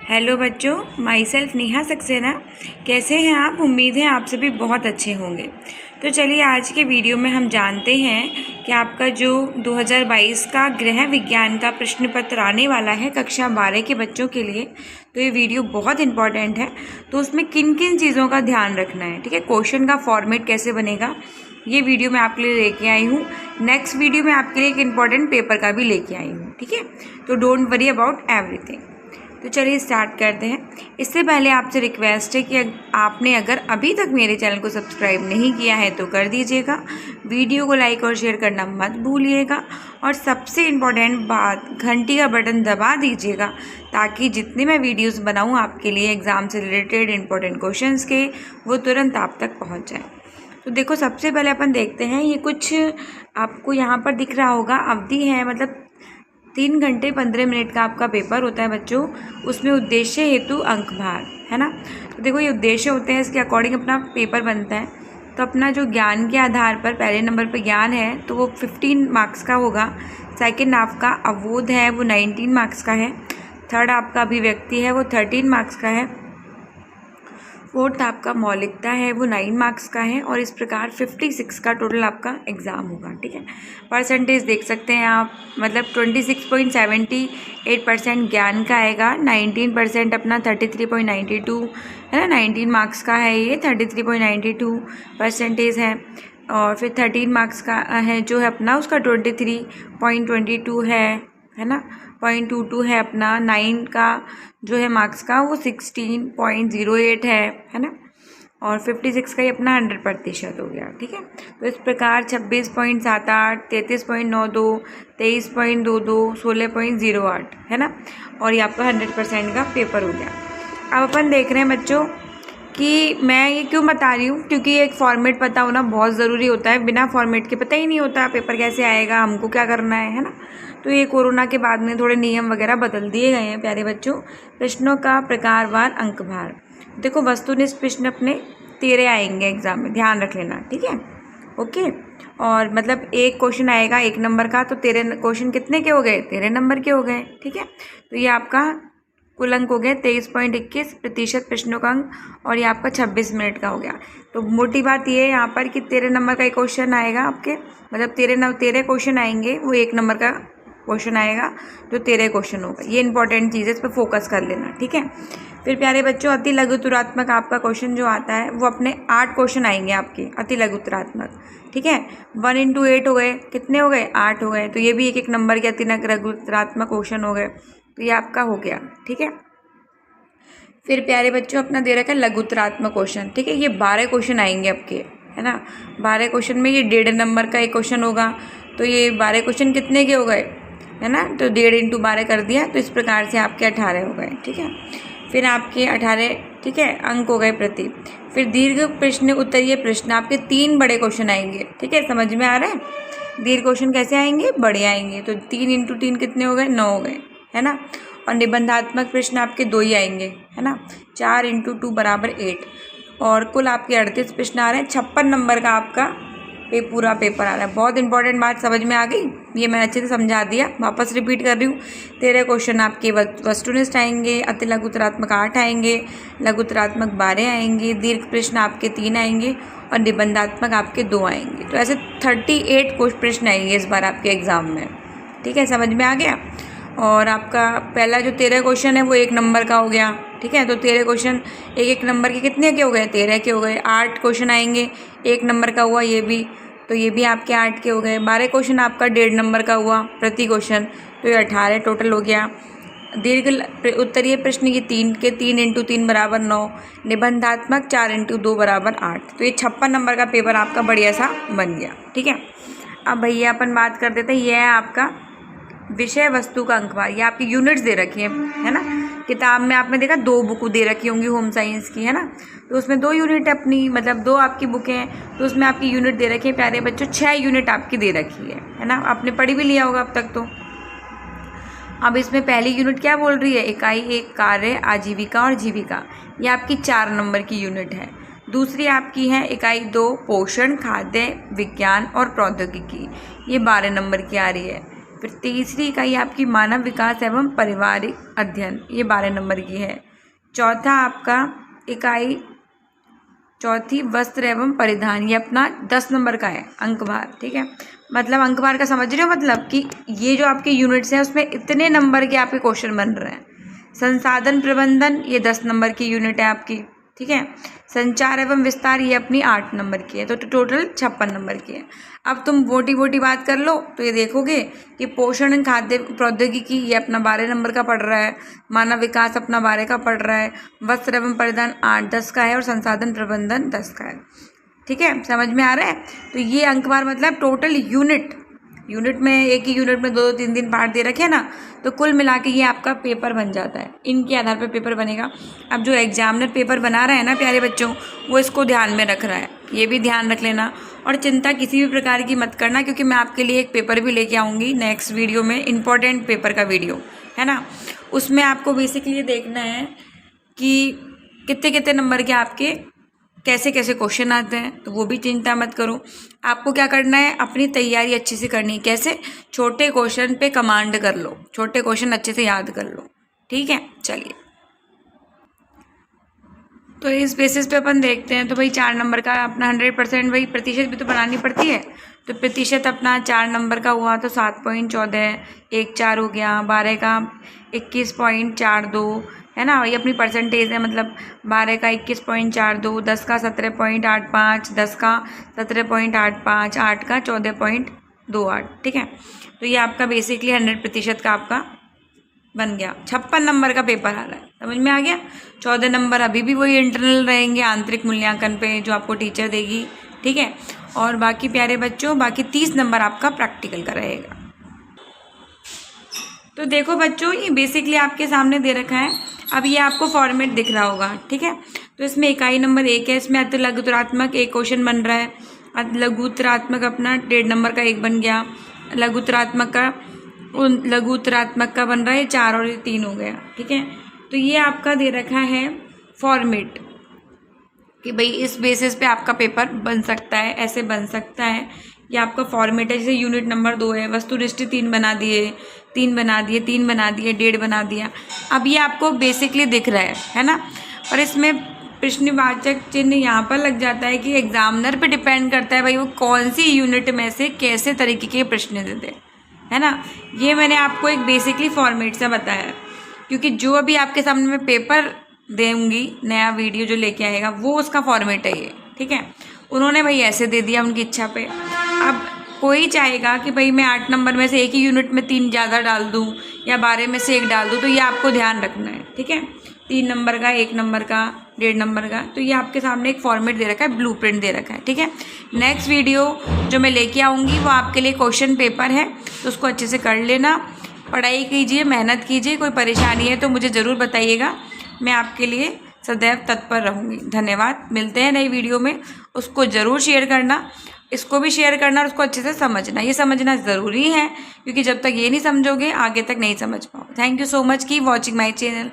Hello बच्चों, my self Neha Saxena. कैसे हैं आप? उम्मीद है आप सभी बहुत अच्छे होंगे। तो चलिए आज के वीडियो में हम जानते हैं कि आपका जो 2022 का गृह विज्ञान का प्रश्न पत्र आने वाला है कक्षा 12 के बच्चों के लिए। तो ये वीडियो बहुत इंपॉर्टेंट है। तो उसमें किन किन चीज़ों का ध्यान रखना है, ठीक है, क्वेश्चन का फॉर्मेट कैसे बनेगा, ये वीडियो मैं आपके लिए लेके आई हूँ। नेक्स्ट वीडियो में आपके लिए एक इम्पॉर्टेंट पेपर का भी लेके आई हूँ, ठीक है। तो डोंट वरी अबाउट एवरीथिंग। तो चलिए स्टार्ट करते हैं। इससे पहले आपसे रिक्वेस्ट है कि आपने अगर अभी तक मेरे चैनल को सब्सक्राइब नहीं किया है तो कर दीजिएगा, वीडियो को लाइक और शेयर करना मत भूलिएगा, और सबसे इम्पॉर्टेंट बात, घंटी का बटन दबा दीजिएगा ताकि जितने मैं वीडियोस बनाऊं आपके लिए एग्ज़ाम से रिलेटेड इंपॉर्टेंट क्वेश्चंस के, वो तुरंत आप तक पहुँच जाए। तो देखो, सबसे पहले अपन देखते हैं, ये कुछ आपको यहाँ पर दिख रहा होगा, अवधि है, मतलब 3 घंटे 15 मिनट का आपका पेपर होता है बच्चों। उसमें उद्देश्य हेतु अंक भार है ना। तो देखो, ये उद्देश्य होते हैं, इसके अकॉर्डिंग अपना पेपर बनता है। तो अपना जो ज्ञान के आधार पर पहले नंबर पर ज्ञान है तो वो 15 मार्क्स का होगा। सेकंड आपका अवोध है वो 19 मार्क्स का है। थर्ड आपका अभिव्यक्ति है वो 13 मार्क्स का है। फोर्थ आपका मौलिकता है वो 9 मार्क्स का है। और इस प्रकार 56 का टोटल आपका एग्ज़ाम होगा, ठीक है। परसेंटेज देख सकते हैं आप, मतलब 26.78% ज्ञान का आएगा, 19% अपना 33.92 है ना, 19 मार्क्स का है ये, 33.92 परसेंटेज है। और फिर 13 मार्क्स का है जो है अपना, उसका 23.22 है ना, 0.22 है अपना। 9 का जो है मार्क्स का वो 16.08 है ना। और 56 का ही अपना 100% हो गया, ठीक है। तो इस प्रकार 26.78, 33.92, 23.22, 16.08 है ना। और ये आपका 100% का पेपर हो गया। अब अपन देख रहे हैं बच्चों कि मैं ये क्यों बता रही हूँ, क्योंकि एक फॉर्मेट पता होना बहुत ज़रूरी होता है। बिना फॉर्मेट के पता ही नहीं होता पेपर कैसे आएगा, हमको क्या करना है ना। तो ये कोरोना के बाद में थोड़े नियम वगैरह बदल दिए गए हैं प्यारे बच्चों। प्रश्नों का प्रकारवार अंक भार, देखो वस्तुनिष्ठ प्रश्न अपने 13 आएंगे एग्जाम में, ध्यान रख लेना, ठीक है, ओके। और मतलब एक क्वेश्चन आएगा 1 नंबर का, तो 13 क्वेश्चन कितने के हो गए? 13 नंबर के हो गए, ठीक है। तो ये आपका कुल अंक हो गए 23.21% प्रश्नों का अंक, और ये आपका 26 मिनट का हो गया। तो मोटी बात ये है यहाँ पर कि 13 नंबर का एक क्वेश्चन आएगा आपके, मतलब 13 क्वेश्चन आएंगे, वो 1 नंबर का क्वेश्चन आएगा, जो 13 क्वेश्चन होगा। ये इंपॉर्टेंट चीज़ है, इस पर फोकस कर लेना, ठीक है। फिर प्यारे बच्चों, अति लघुत्तरात्मक आपका क्वेश्चन जो आता है वो अपने 8 क्वेश्चन आएंगे आपके अति लघुत्तरात्मक, ठीक है। 1 into 8 हो गए, कितने हो गए? 8 हो गए। तो ये भी 1 नंबर के अति लघुत्तरात्मक क्वेश्चन हो गए। तो ये आपका हो गया, ठीक है। फिर प्यारे बच्चों, अपना दे रखा है लघुत्तरात्मक क्वेश्चन, ठीक है। ये 12 क्वेश्चन आएंगे आपके, है ना। 12 क्वेश्चन में ये 1.5 नंबर का एक क्वेश्चन होगा। तो ये 12 क्वेश्चन कितने के हो गए, है ना। तो 1.5 into 12 कर दिया, तो इस प्रकार से आपके 18 हो गए, ठीक है। फिर आपके 18, ठीक है, अंक हो गए प्रति। फिर दीर्घ प्रश्न, उत्तरीय प्रश्न, आपके 3 बड़े क्वेश्चन आएंगे, ठीक है। समझ में आ रहा है? दीर्घ क्वेश्चन कैसे आएंगे? बड़े आएंगे। तो 3 into 3 कितने हो गए? 9 हो गए, है ना। और निबंधात्मक प्रश्न आपके 2 ही आएंगे, है ना। 4 into 2 बराबर 8। और कुल आपके 38 प्रश्न आ रहे हैं। 56 नंबर का आपका पूरा पेपर आ रहा है। बहुत इंपॉर्टेंट बात समझ में आ गई, ये मैंने अच्छे से समझा दिया, वापस रिपीट कर रही हूँ। 13 क्वेश्चन आपके वस्तुनिष्ठ आएंगे, अति लघुत्तरात्मक 8 आएंगे, लघुत्तरात्मक 12 आएंगे, दीर्घ प्रश्न आपके 3 आएंगे, और निबंधात्मक आपके 2 आएंगे। तो ऐसे 38 प्रश्न आएंगे इस बार आपके एग्ज़ाम में, ठीक है। समझ में आ गया। और आपका पहला जो 13 क्वेश्चन है वो 1 नंबर का हो गया, ठीक है। तो 13 क्वेश्चन 1 नंबर के कितने के हो गए? 13 के हो गए। 8 क्वेश्चन आएंगे, 1 नंबर का हुआ ये भी, तो ये भी आपके 8 के हो गए। 12 क्वेश्चन आपका 1.5 नंबर का हुआ प्रति क्वेश्चन, तो ये 18 टोटल हो गया। दीर्घ उत्तरीय प्रश्न की 3 into 3 बराबर 9, निबंधात्मक 4 into 2 बराबर 8। तो ये 56 नंबर का पेपर आपका बढ़िया सा बन गया, ठीक है। अब भैया अपन बात कर देते हैं, यह है आपका विषय वस्तु का अंकभार। ये आपकी यूनिट्स दे रखी है ना। किताब में आपने देखा 2 बुक दे रखी होंगी होम साइंस की, है ना। तो उसमें 2 यूनिट अपनी, मतलब 2 आपकी बुकें हैं, तो उसमें आपकी यूनिट दे रखी है प्यारे बच्चों, 6 यूनिट आपकी दे रखी है ना। आपने पढ़ी भी लिया होगा अब तक तो। अब इसमें पहली यूनिट क्या बोल रही है? इकाई 1 कार्य, आजीविका और जीविका, ये आपकी 4 नंबर की यूनिट है। दूसरी आपकी है इकाई 2 पोषण, खाद्य, विज्ञान और प्रौद्योगिकी, ये 12 नंबर की आ रही है। फिर तीसरी इकाई आपकी मानव विकास एवं पारिवारिक अध्ययन, ये 12 नंबर की है। चौथा आपका इकाई चौथी वस्त्र एवं परिधान, ये अपना 10 नंबर का है अंकभार, ठीक है। मतलब अंकभार का समझ रहे हो, मतलब कि ये जो आपके यूनिट्स हैं उसमें इतने नंबर के आपके क्वेश्चन बन रहे हैं। संसाधन प्रबंधन, ये 10 नंबर की यूनिट है आपकी, ठीक है। संचार एवं विस्तार, ये अपनी 8 नंबर की है, तो टोटल 56 नंबर की है। अब तुम मोटी मोटी बात कर लो तो ये देखोगे कि पोषण खाद्य प्रौद्योगिकी, ये अपना 12 नंबर का पढ़ रहा है। मानव विकास अपना 12 का पढ़ रहा है। वस्त्र एवं परिधान 8-10 का है और संसाधन प्रबंधन 10 का है, ठीक है। समझ में आ रहा है। तो ये अंकवार मतलब टोटल यूनिट में, एक ही यूनिट में 2-2 3-3 पार्ट दे रखे हैं ना, तो कुल मिला के ये आपका पेपर बन जाता है। इनके आधार पर पेपर बनेगा। अब जो एग्जामिनर पेपर बना रहा है ना प्यारे बच्चों, वो इसको ध्यान में रख रहा है, ये भी ध्यान रख लेना। और चिंता किसी भी प्रकार की मत करना, क्योंकि मैं आपके लिए एक पेपर भी लेके आऊँगी नेक्स्ट वीडियो में, इंपॉर्टेंट पेपर का वीडियो है ना। उसमें आपको बेसिकली ये देखना है कि कितने कितने नंबर के आपके कैसे कैसे क्वेश्चन आते हैं, तो वो भी चिंता मत करो। आपको क्या करना है, अपनी तैयारी अच्छे से करनी है। कैसे? छोटे क्वेश्चन पे कमांड कर लो, छोटे क्वेश्चन अच्छे से याद कर लो, ठीक है। चलिए, तो इस बेसिस पे अपन देखते हैं। तो भाई 4 नंबर का अपना 100%, भाई प्रतिशत भी तो बनानी पड़ती है, तो प्रतिशत अपना 4 नंबर का हुआ तो 7.14, 1 4 हो गया। 12 का 21.42 है ना, ये अपनी परसेंटेज है, मतलब 12 का 21.42, 10 का 17.85, 10 का 17.85, 8 का 14.28, ठीक है। तो ये आपका बेसिकली 100% का आपका बन गया। 56 नंबर का पेपर आ रहा है, समझ में आ गया। 14 नंबर अभी भी वही इंटरनल रहेंगे आंतरिक मूल्यांकन पे, जो आपको टीचर देगी, ठीक है। और बाकी प्यारे बच्चों, बाकी 30 नंबर आपका प्रैक्टिकल का रहेगा। तो देखो बच्चों, ये बेसिकली आपके सामने दे रखा है। अब ये आपको फॉर्मेट दिख रहा होगा, ठीक है। तो इसमें इकाई नंबर 1 है, इसमें लघुत्तरात्मक एक क्वेश्चन बन रहा है। लघुत्तरात्मक अपना 1.5 नंबर का एक बन गया। लघुत्तरात्मक का बन रहा है 4 और 3 हो गया, ठीक है। तो ये आपका दे रखा है फॉर्मेट कि भाई इस बेसिस पे आपका पेपर बन सकता है, ऐसे बन सकता है। ये आपका फॉर्मेट है। जैसे यूनिट नंबर 2 है, वस्तुनिष्ठ 3 बना दिए, 3 बना दिए, 3 बना दिए, 1.5 बना दिया। अब ये आपको बेसिकली दिख रहा है ना। और इसमें प्रश्नवाचक चिन्ह यहाँ पर लग जाता है कि एग्जामिनर पे डिपेंड करता है भाई वो कौन सी यूनिट में से कैसे तरीके के प्रश्न देते हैं, है ना। ये मैंने आपको एक बेसिकली फॉर्मेट से बताया, क्योंकि जो अभी आपके सामने मैं पेपर दूंगी, नया वीडियो जो लेके आएगा, वो उसका फॉर्मेट है ये, ठीक है। उन्होंने भाई ऐसे दे दिया उनकी इच्छा पे। अब कोई चाहेगा कि भाई मैं 8 नंबर में से एक ही यूनिट में 3 ज़्यादा डाल दूँ या 12 में से 1 डाल दूँ, तो ये आपको ध्यान रखना है, ठीक है। 3 नंबर का, 1 नंबर का, 1.5 नंबर का, तो ये आपके सामने एक फॉर्मेट दे रखा है, ब्लूप्रिंट दे रखा है, ठीक है। नेक्स्ट वीडियो जो मैं लेके आऊँगी वो आपके लिए क्वेश्चन पेपर है, तो उसको अच्छे से कर लेना, पढ़ाई कीजिए, मेहनत कीजिए। कोई परेशानी है तो मुझे ज़रूर बताइएगा, मैं आपके लिए सदैव तत्पर रहूँगी। धन्यवाद। मिलते हैं नई वीडियो में। उसको ज़रूर शेयर करना, इसको भी शेयर करना और उसको अच्छे से समझना। ये समझना ज़रूरी है, क्योंकि जब तक ये नहीं समझोगे आगे तक नहीं समझ पाओ। Thank you so much, keep watching my channel.